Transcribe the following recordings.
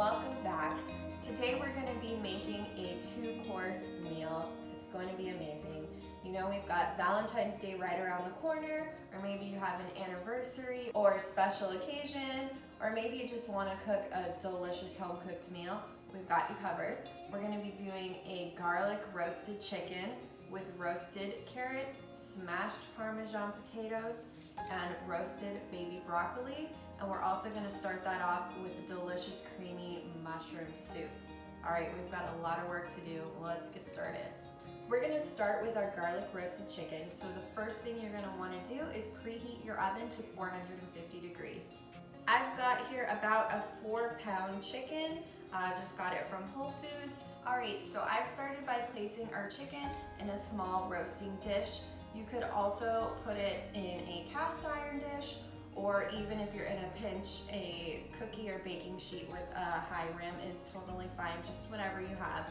welcome back. Today we're going to be making a 2-course meal. It's going to be amazing. You know, we've got Valentine's Day right around the corner, or maybe you have an anniversary or special occasion, or maybe you just want to cook a delicious home-cooked meal. We've got you covered. We're going to be doing a garlic roasted chicken with roasted carrots, smashed Parmesan potatoes, and roasted baby broccoli. And we're also going to start that off with a delicious creamy mushroom soup. All right, we've got a lot of work to do. Let's get started. We're going to start with our garlic roasted chicken. So the first thing you're going to want to do is preheat your oven to 450 degrees. I've got here about a 4-pound chicken. Just got it from Whole Foods. All right, so I've started by placing our chicken in a small roasting dish. You could also put it in a cast iron dish, or even if you're in a pinch, a cookie or baking sheet with a high rim is totally fine, just whatever you have.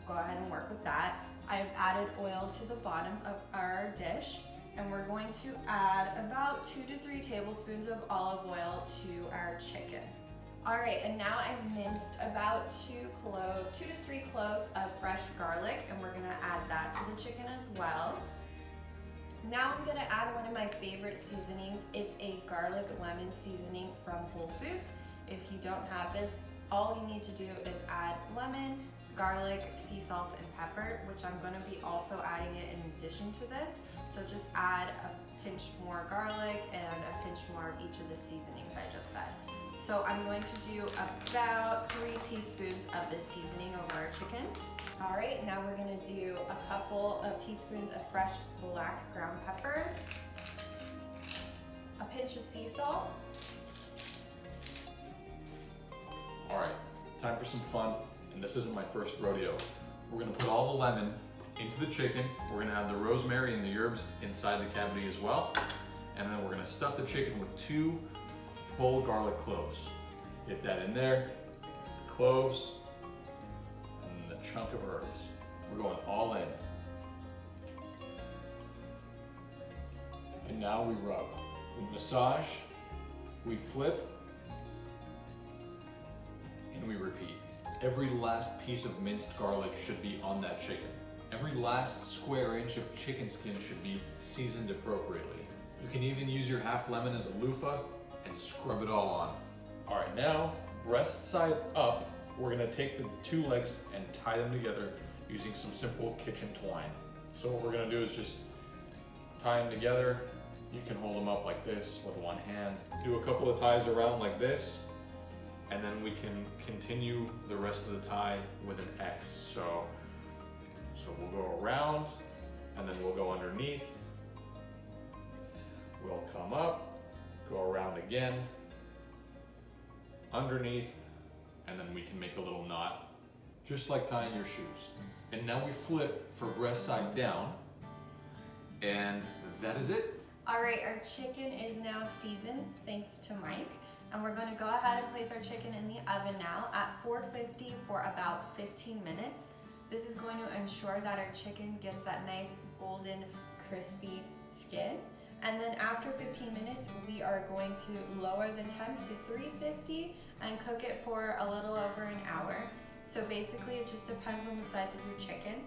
Go ahead and work with that. I've added oil to the bottom of our dish, and we're going to add about 2 to 3 tablespoons of olive oil to our chicken. All right, and now I've minced about 2 to 3 cloves of fresh garlic, and we're gonna add that to the chicken as well. Now I'm gonna add one of my favorite seasonings. It's a garlic lemon seasoning from Whole Foods. If you don't have this, all you need to do is add lemon, garlic, sea salt, and pepper, which I'm gonna be also adding it in addition to this. So just add a pinch more garlic and a pinch more of each of the seasonings I just said. So I'm going to do about 3 teaspoons of this seasoning over our chicken. All right, now we're gonna do a couple of teaspoons of fresh black ground pepper, a pinch of sea salt. All right, time for some fun, and this isn't my first rodeo. We're gonna put all the lemon into the chicken. We're gonna have the rosemary and the herbs inside the cavity as well. And then we're gonna stuff the chicken with 2 whole garlic cloves. Get that in there, cloves, and the chunk of herbs. We're going all in. And now we rub. We massage, we flip, and we repeat. Every last piece of minced garlic should be on that chicken. Every last square inch of chicken skin should be seasoned appropriately. You can even use your half lemon as a loofah and scrub it all on. All right, now, breast side up, we're gonna take the 2 legs and tie them together using some simple kitchen twine. So what we're gonna do is just tie them together. You can hold them up like this with one hand. Do a couple of ties around like this, and then we can continue the rest of the tie with an X. So we'll go around, and then we'll go underneath. We'll come up, go around again, underneath, and then we can make a little knot, just like tying your shoes. And now we flip for breast side down, and that is it. All right, our chicken is now seasoned, thanks to Mike. And we're gonna go ahead and place our chicken in the oven now at 450 for about 15 minutes. This is going to ensure that our chicken gets that nice golden, crispy skin. And then after 15 minutes, we are going to lower the temp to 350 and cook it for a little over an hour. So basically it just depends on the size of your chicken.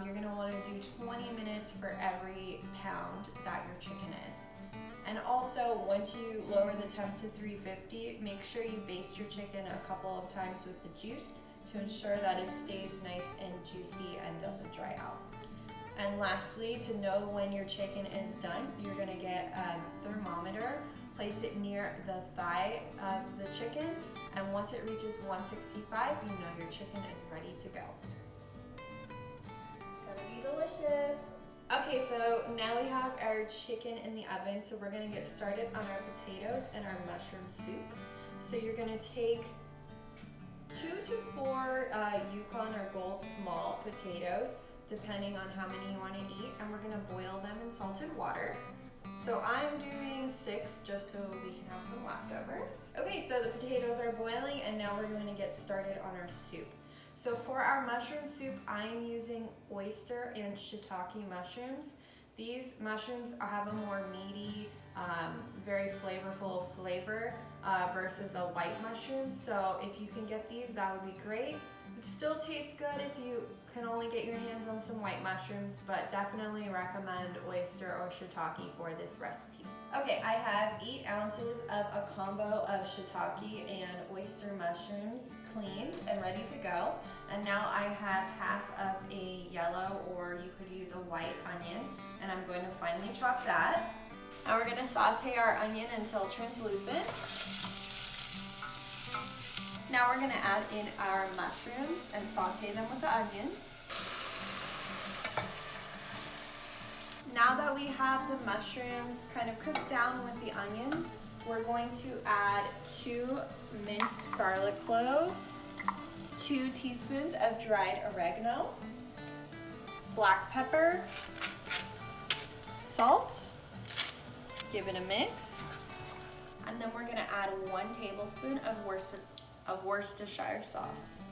You're gonna wanna do 20 minutes for every pound that your chicken is. And also, once you lower the temp to 350, make sure you baste your chicken a couple of times with the juice to ensure that it stays nice and juicy and doesn't dry out. And lastly, to know when your chicken is done, you're gonna get a thermometer, place it near the thigh of the chicken, and once it reaches 165, you know your chicken is ready to go. It's gonna be delicious. Okay, so now we have our chicken in the oven, so we're gonna get started on our potatoes and our mushroom soup. So you're gonna take 2 to 4 Yukon or Gold small potatoes, depending on how many you want to eat, and we're gonna boil them in salted water. So I'm doing 6 just so we can have some leftovers. Okay, so the potatoes are boiling, and now we're going to get started on our soup. So for our mushroom soup, I'm using oyster and shiitake mushrooms. These mushrooms have a more meaty, very flavorful flavor. versus a white mushroom. So if you can get these, that would be great. It still tastes good if you can only get your hands on some white mushrooms, but definitely recommend oyster or shiitake for this recipe. Okay, I have 8 ounces of a combo of shiitake and oyster mushrooms cleaned and ready to go. And now I have half of a yellow, or you could use a white onion, and I'm going to finely chop that. Now we're going to saute our onion until translucent. Now we're going to add in our mushrooms and saute them with the onions. Now that we have the mushrooms kind of cooked down with the onions, we're going to add 2 minced garlic cloves, 2 teaspoons of dried oregano, black pepper, salt, give it a mix, and then we're going to add 1 tablespoon of Worcestershire sauce.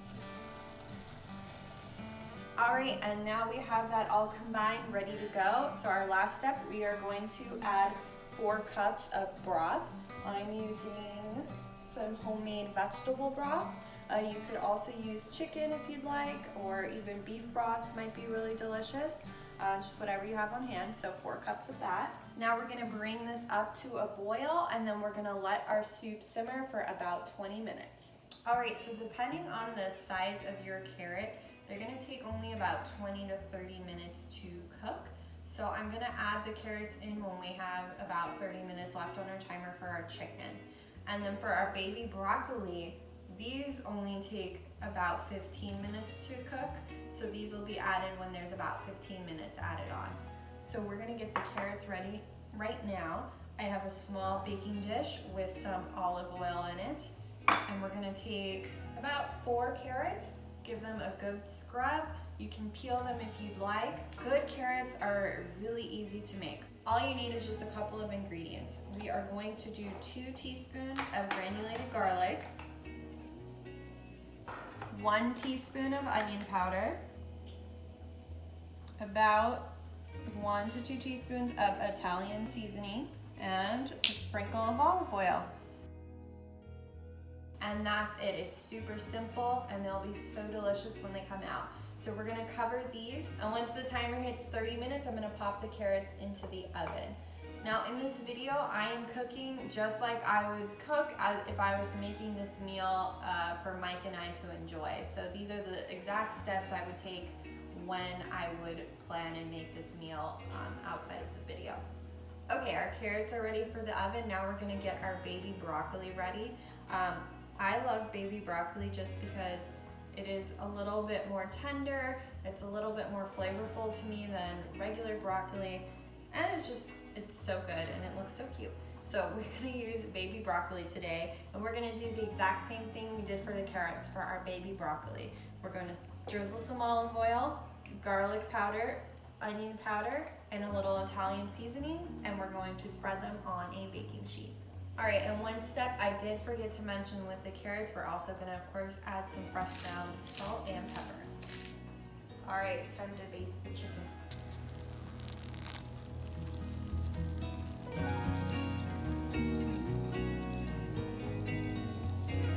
Alright, and now we have that all combined, ready to go. So our last step, we are going to add 4 cups of broth. I'm using some homemade vegetable broth. You could also use chicken if you'd like, or even beef broth might be really delicious. Just whatever you have on hand, so 4 cups of that. Now we're gonna bring this up to a boil, and then we're gonna let our soup simmer for about 20 minutes. Alright, so depending on the size of your carrot, they're gonna take only about 20 to 30 minutes to cook. So I'm gonna add the carrots in when we have about 30 minutes left on our timer for our chicken. And then for our baby broccoli, these only take about 15 minutes to cook. So these will be added when there's about 15 minutes added on. So we're gonna get the carrots ready right now. I have a small baking dish with some olive oil in it. And we're gonna take about 4 carrots, give them a good scrub. You can peel them if you'd like. Good carrots are really easy to make. All you need is just a couple of ingredients. We are going to do 2 teaspoons of granulated garlic, 1 teaspoon of onion powder, about 1 to 2 teaspoons of Italian seasoning, and a sprinkle of olive oil. And that's it. It's super simple, and they'll be so delicious when they come out. So we're gonna cover these, and once the timer hits 30 minutes, I'm gonna pop the carrots into the oven. Now in this video, I am cooking just like I would cook if I was making this meal for Mike and I to enjoy. So these are the exact steps I would take when I would plan and make this meal outside of the video. Okay, our carrots are ready for the oven. Now we're gonna get our baby broccoli ready. I love baby broccoli just because it is a little bit more tender, it's a little bit more flavorful to me than regular broccoli, and it's so good and it looks so cute. So we're gonna use baby broccoli today, and we're gonna do the exact same thing we did for the carrots for our baby broccoli. We're gonna drizzle some olive oil, garlic powder, onion powder, and a little Italian seasoning, and we're going to spread them on a baking sheet. All right, and one step I did forget to mention with the carrots, we're also gonna, of course, add some fresh ground salt and pepper. All right, time to baste the chicken.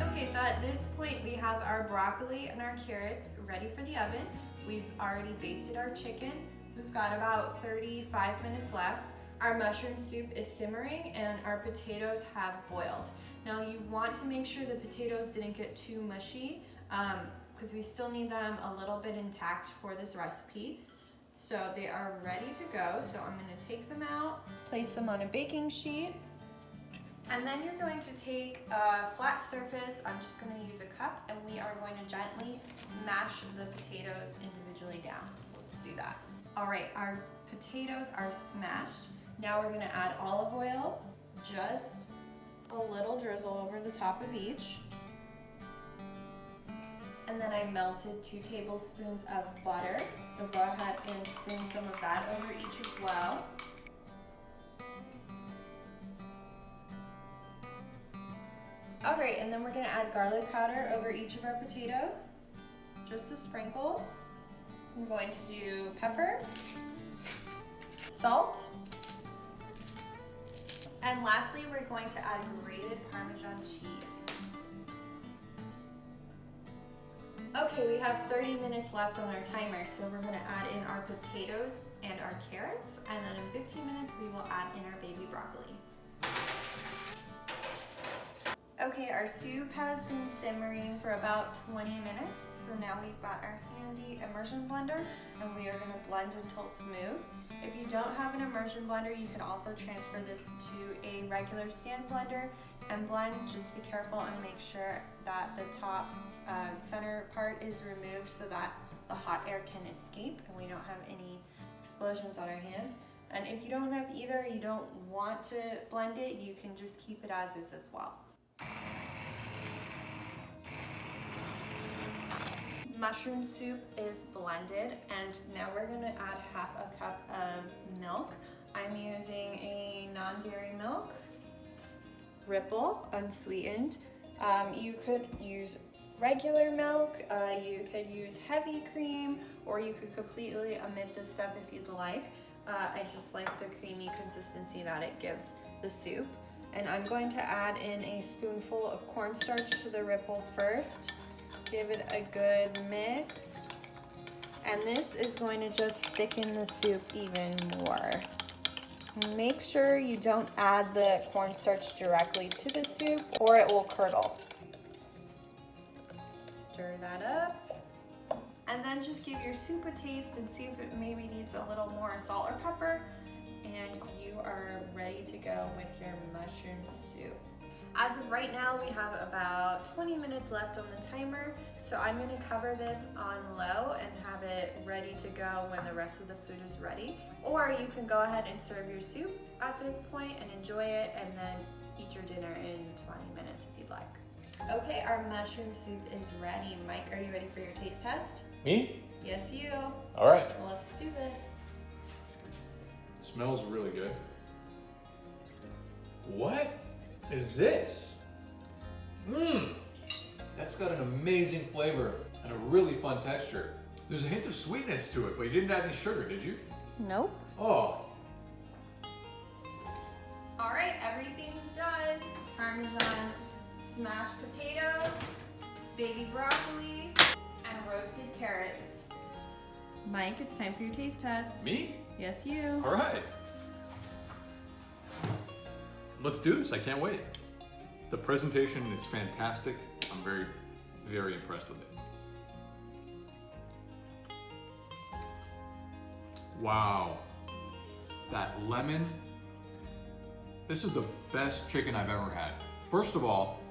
Okay, so at this point, we have our broccoli and our carrots ready for the oven. We've already basted our chicken. We've got about 35 minutes left. Our mushroom soup is simmering and our potatoes have boiled. Now you want to make sure the potatoes didn't get too mushy because we still need them a little bit intact for this recipe. So they are ready to go. So I'm gonna take them out, place them on a baking sheet, and then you're going to take a flat surface. I'm just gonna use a cup, and we are going to gently mash the potatoes individually down. So let's do that. All right, our potatoes are smashed. Now we're gonna add olive oil, just a little drizzle over the top of each. And then I melted 2 tablespoons of butter. So go ahead and spoon some of that over each as well. All right, and then we're gonna add garlic powder over each of our potatoes, just a sprinkle. I'm going to do pepper, salt, And lastly, we're going to add grated Parmesan cheese. Okay, we have 30 minutes left on our timer, so we're gonna add in our potatoes and our carrots, and then in 15 minutes we will add in our baby broccoli. Okay, our soup has been simmering for about 20 minutes, so now we've got our handy immersion blender, and we are gonna blend until smooth. If you don't have an immersion blender, you can also transfer this to a regular stand blender and blend. Just be careful and make sure that the top center part is removed so that the hot air can escape and we don't have any explosions on our hands. And if you don't have either, you don't want to blend it, you can just keep it as is as well. Mushroom soup is blended, and now we're going to add half a cup of milk. I'm using a non-dairy milk, Ripple, unsweetened. You could use regular milk, you could use heavy cream, or you could completely omit this stuff if you'd like. I just like the creamy consistency that it gives the soup. And I'm going to add in a spoonful of cornstarch to the Ripple first. Give it a good mix. And this is going to just thicken the soup even more. Make sure you don't add the cornstarch directly to the soup or it will curdle. Stir that up. And then just give your soup a taste and see if it maybe needs a little more salt or pepper. And you are ready to go with your mushroom soup. As of right now, we have about 20 minutes left on the timer, so I'm going to cover this on low and have it ready to go when the rest of the food is ready. Or you can go ahead and serve your soup at this point and enjoy it, and then eat your dinner in 20 minutes if you'd like. Okay, our mushroom soup is ready. Mike, are you ready for your taste test? Me? Yes, you. All right. Well, let's do this. It smells really good. What is this? That's got an amazing flavor and a really fun texture. There's a hint of sweetness to it, but you didn't add any sugar, did you? Nope. Oh. All right, everything's done. Parmesan smashed potatoes, baby broccoli, and roasted carrots. Mike, it's time for your taste test. Me? Yes, you. All right. Let's do this, I can't wait. The presentation is fantastic. I'm very, very impressed with it. Wow. That lemon. This is the best chicken I've ever had. First of all,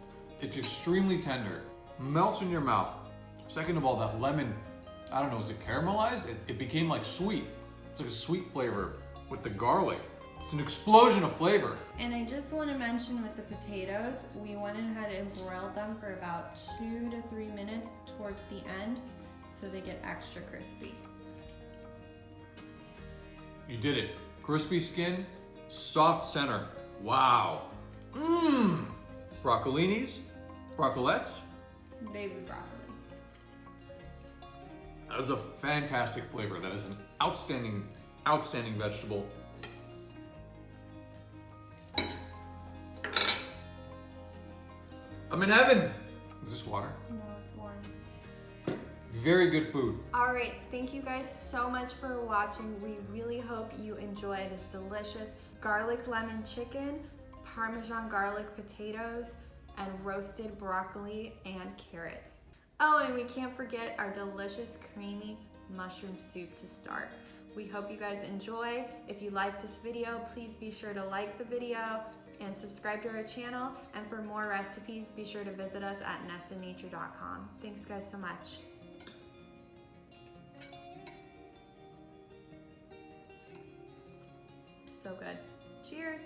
it's extremely tender. Melts in your mouth. Second of all, that lemon, I don't know, is it caramelized? It became like sweet. It's like a sweet flavor with the garlic. It's an explosion of flavor. And I just want to mention with the potatoes, we went ahead and broiled them for about 2 to 3 minutes towards the end so they get extra crispy. You did it. Crispy skin, soft center. Wow. Broccolinis, broccolettes. Baby broccoli. That is a fantastic flavor. That is an outstanding, outstanding vegetable. I'm in heaven. Is this water? No, it's warm. Very good food. All right, thank you guys so much for watching. We really hope you enjoy this delicious garlic lemon chicken, Parmesan garlic potatoes, and roasted broccoli and carrots. Oh, and we can't forget our delicious creamy mushroom soup to start. We hope you guys enjoy. If you like this video, please be sure to like the video and subscribe to our channel. And for more recipes, be sure to visit us at nestednature.com. Thanks guys so much. So good. Cheers.